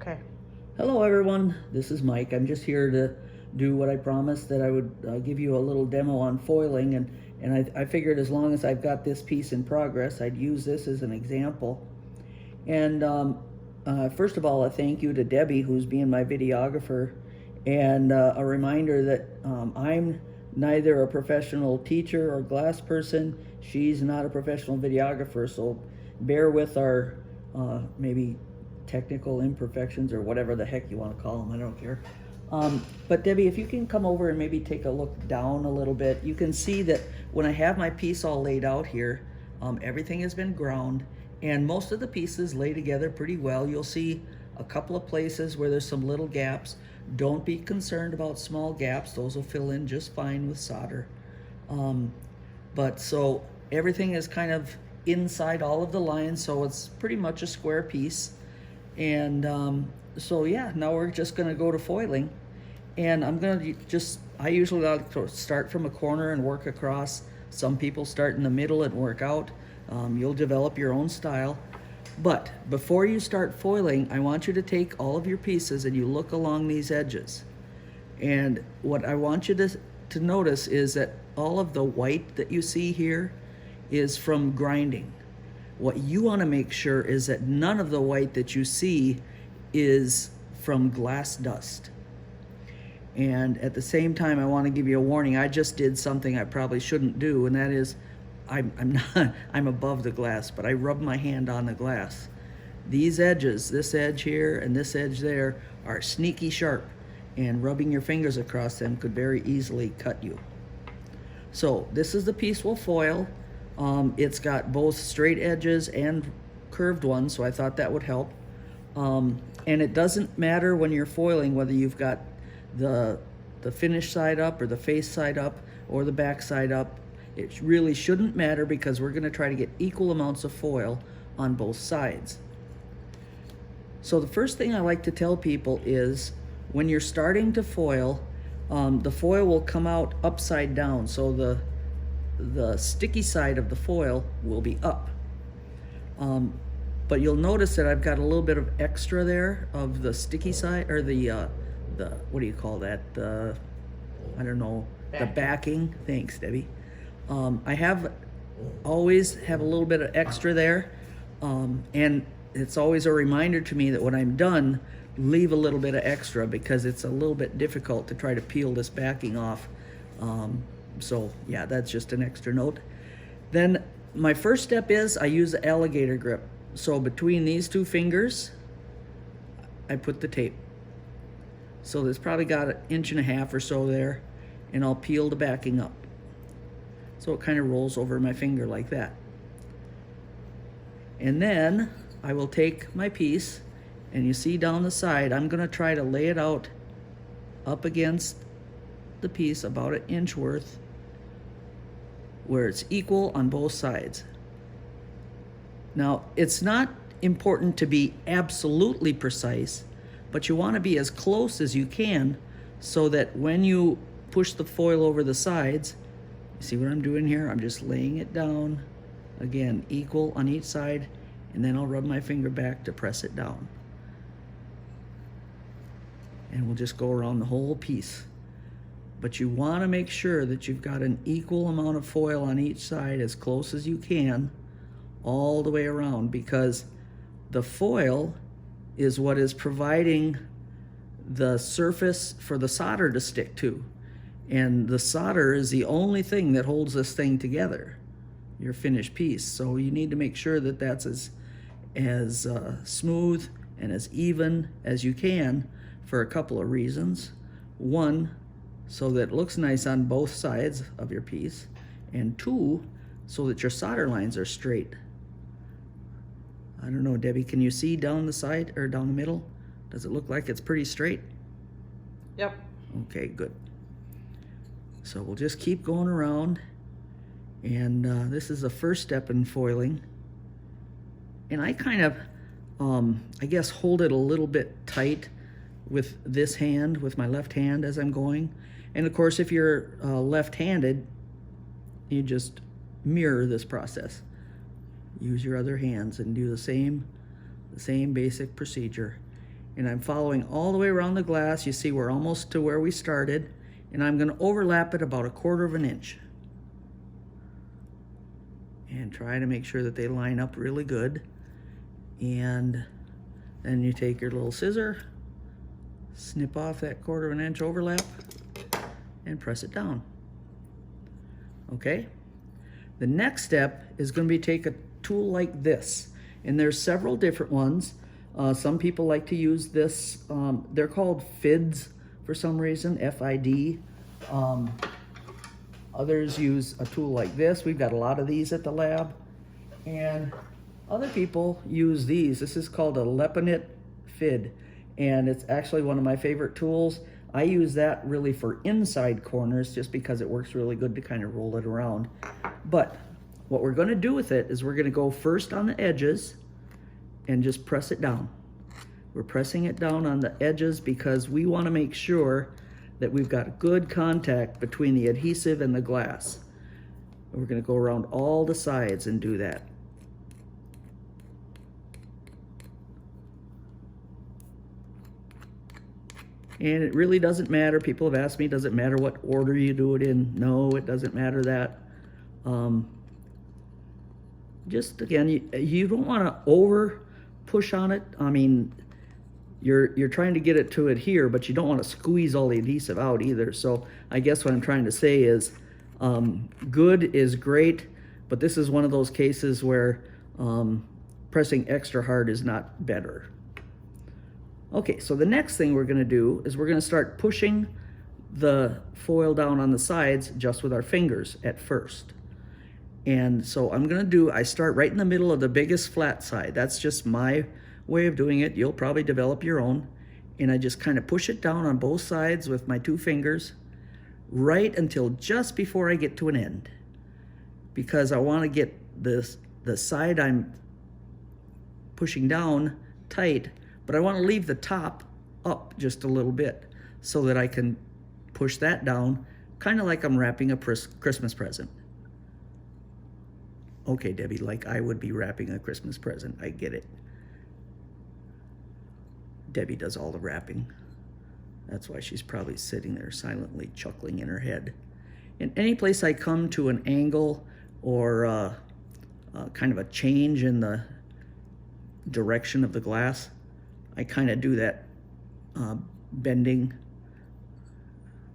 Okay. Hello everyone, this is Mike. I'm just here to do what I promised, that I would give you a little demo on foiling, and I figured as long as I've got this piece in progress, I'd use this as an example. And first of all, a thank you to Debbie, who's being my videographer, and a reminder that I'm neither a professional teacher or glass person. She's not a professional videographer, so bear with our maybe technical imperfections or whatever the heck you want to call them. I don't care. But Debbie, if you can come over and maybe take a look down a little bit, you can see that when I have my piece all laid out here, everything has been ground and most of the pieces lay together pretty well. You'll see a couple of places where there's some little gaps. Don't be concerned about small gaps. Those will fill in just fine with solder. But so everything is kind of inside all of the lines, so it's pretty much a square piece. And so yeah, now we're just gonna go to foiling. And I usually like to start from a corner and work across. Some people start in the middle and work out. You'll develop your own style. But before you start foiling, I want you to take all of your pieces and you look along these edges. And what I want you to notice is that all of the white that you see here is from grinding. What you want to make sure is that none of the white that you see is from glass dust. And at the same time, I want to give you a warning. I just did something I probably shouldn't do, and that is I'm above the glass, but I rub my hand on the glass. These edges, this edge here and this edge there, are sneaky sharp, and rubbing your fingers across them could very easily cut you. So this is the piece we'll foil. It's got both straight edges and curved ones, so I thought that would help. And it doesn't matter when you're foiling whether you've got the finish side up or the face side up or the back side up. It really shouldn't matter because we're going to try to get equal amounts of foil on both sides. So the first thing I like to tell people is when you're starting to foil, the foil will come out upside down, so the sticky side of the foil will be up. But you'll notice that I've got a little bit of extra there of the sticky side, or the what do you call that? I don't know, the backing. Thanks, Debbie. I always have a little bit of extra there, and it's always a reminder to me that when I'm done, leave a little bit of extra because it's a little bit difficult to try to peel this backing off. So yeah, that's just an extra note. Then my first step is I use the alligator grip. So between these two fingers, I put the tape. So there's probably got 1.5 inches or so there, and I'll peel the backing up. So it kind of rolls over my finger like that. And then I will take my piece, and you see down the side, I'm gonna try to lay it out up against the piece about 1 inch worth, where it's equal on both sides. Now, it's not important to be absolutely precise, but you want to be as close as you can so that when you push the foil over the sides, you see what I'm doing here? I'm just laying it down, again, equal on each side, and then I'll rub my finger back to press it down. And we'll just go around the whole piece. But you want to make sure that you've got an equal amount of foil on each side, as close as you can, all the way around, because the foil is what is providing the surface for the solder to stick to. And the solder is the only thing that holds this thing together, your finished piece. So you need to make sure that that's as smooth and as even as you can for a couple of reasons. One, so that it looks nice on both sides of your piece, and two, so that your solder lines are straight. I don't know, Debbie, can you see down the side or down the middle? Does it look like it's pretty straight? Yep. Okay, good. So we'll just keep going around, and this is the first step in foiling. And I kind of, I guess, hold it a little bit tight with this hand, with my left hand as I'm going. And of course, if you're left-handed, you just mirror this process. Use your other hands and do the same basic procedure. and I'm following all the way around the glass. You see we're almost to where we started, and I'm going to overlap it about 1/4 of an inch. And try to make sure that they line up really good. And then you take your little scissor, snip off that 1/4 of an inch overlap, and press it down. Okay? The next step is going to be take a tool like this. And there's several different ones. Some people like to use this. They're called FIDs for some reason, F-I-D. Others use a tool like this. We've got a lot of these at the lab. And other people use these. This is called a Lepinit FID. And it's actually one of my favorite tools. I use that really for inside corners just because it works really good to kind of roll it around. But what we're going to do with it is we're going to go first on the edges and just press it down. We're pressing it down on the edges because we want to make sure that we've got good contact between the adhesive and the glass. And we're going to go around all the sides and do that. And it really doesn't matter. People have asked me, does it matter what order you do it in? No, it doesn't matter that. Just again, you don't want to over push on it. I mean, you're trying to get it to adhere, but you don't want to squeeze all the adhesive out either. So I guess what I'm trying to say is good is great, but this is one of those cases where pressing extra hard is not better. Okay, so the next thing we're going to do is we're going to start pushing the foil down on the sides just with our fingers at first. And so I start right in the middle of the biggest flat side. That's just my way of doing it. You'll probably develop your own. And I just kind of push it down on both sides with my 2 fingers right until just before I get to an end. Because I want to get the side I'm pushing down tight, but I want to leave the top up just a little bit so that I can push that down, kind of like I'm wrapping a Christmas present. Okay, Debbie, like I would be wrapping a Christmas present. I get it. Debbie does all the wrapping. That's why she's probably sitting there silently chuckling in her head. In any place I come to an angle or kind of a change in the direction of the glass, I kind of do that bending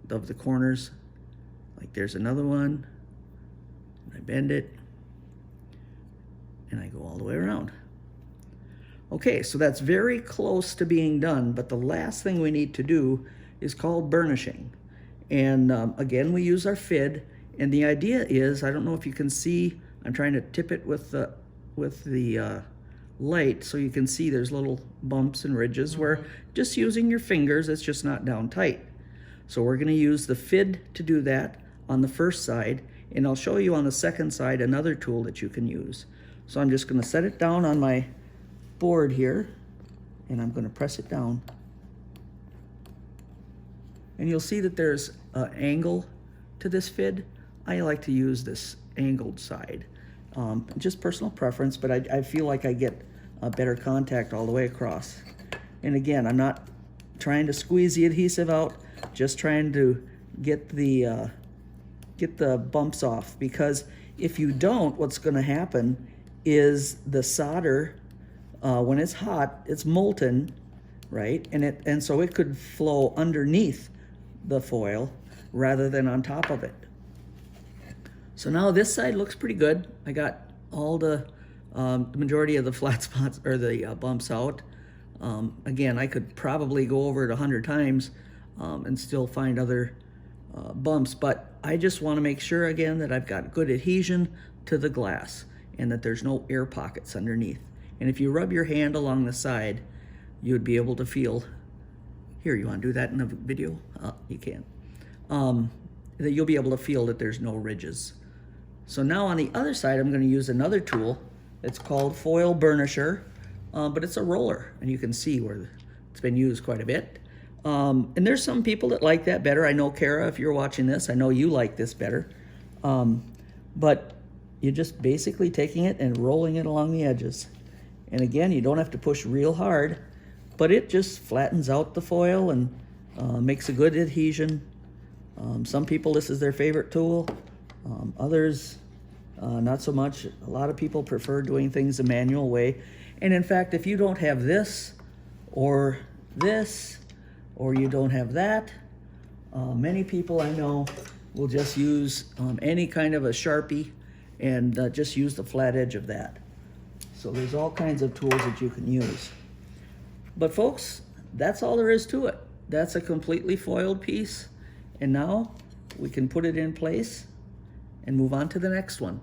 of the corners. Like there's another one, and I bend it, and I go all the way around. Okay, so that's very close to being done, but the last thing we need to do is called burnishing. And again, we use our FID, and the idea is, I don't know if you can see, I'm trying to tip it with the light so you can see there's little bumps and ridges where just using your fingers, it's just not down tight. So we're gonna use the FID to do that on the first side, and I'll show you on the second side another tool that you can use. So I'm just gonna set it down on my board here, and I'm gonna press it down. And you'll see that there's an angle to this FID. I like to use this angled side. Just personal preference, but I feel like I get a better contact all the way across. And again, I'm not trying to squeeze the adhesive out, just trying to get the bumps off, because if you don't, what's gonna happen is the solder, when it's hot, it's molten, right? And so it could flow underneath the foil rather than on top of it. So now this side looks pretty good. I got all the majority of the flat spots or the bumps out. Again, I could probably go over it 100 times and still find other bumps, but I just want to make sure again that I've got good adhesion to the glass and that there's no air pockets underneath. And if you rub your hand along the side, you would be able to feel, here, you want to do that in a video? You can. That you'll be able to feel that there's no ridges. So now on the other side, I'm going to use another tool. It's called Foil Burnisher, but it's a roller, and you can see where it's been used quite a bit. And there's some people that like that better. I know, Kara, if you're watching this, I know you like this better. But you're just basically taking it and rolling it along the edges. And again, you don't have to push real hard. but it just flattens out the foil and makes a good adhesion. Some people, this is their favorite tool. Others, not so much. A lot of people prefer doing things the manual way. And in fact, if you don't have this, or you don't have that, many people I know will just use any kind of a Sharpie and just use the flat edge of that. So there's all kinds of tools that you can use. But folks, that's all there is to it. That's a completely foiled piece. And now we can put it in place and move on to the next one.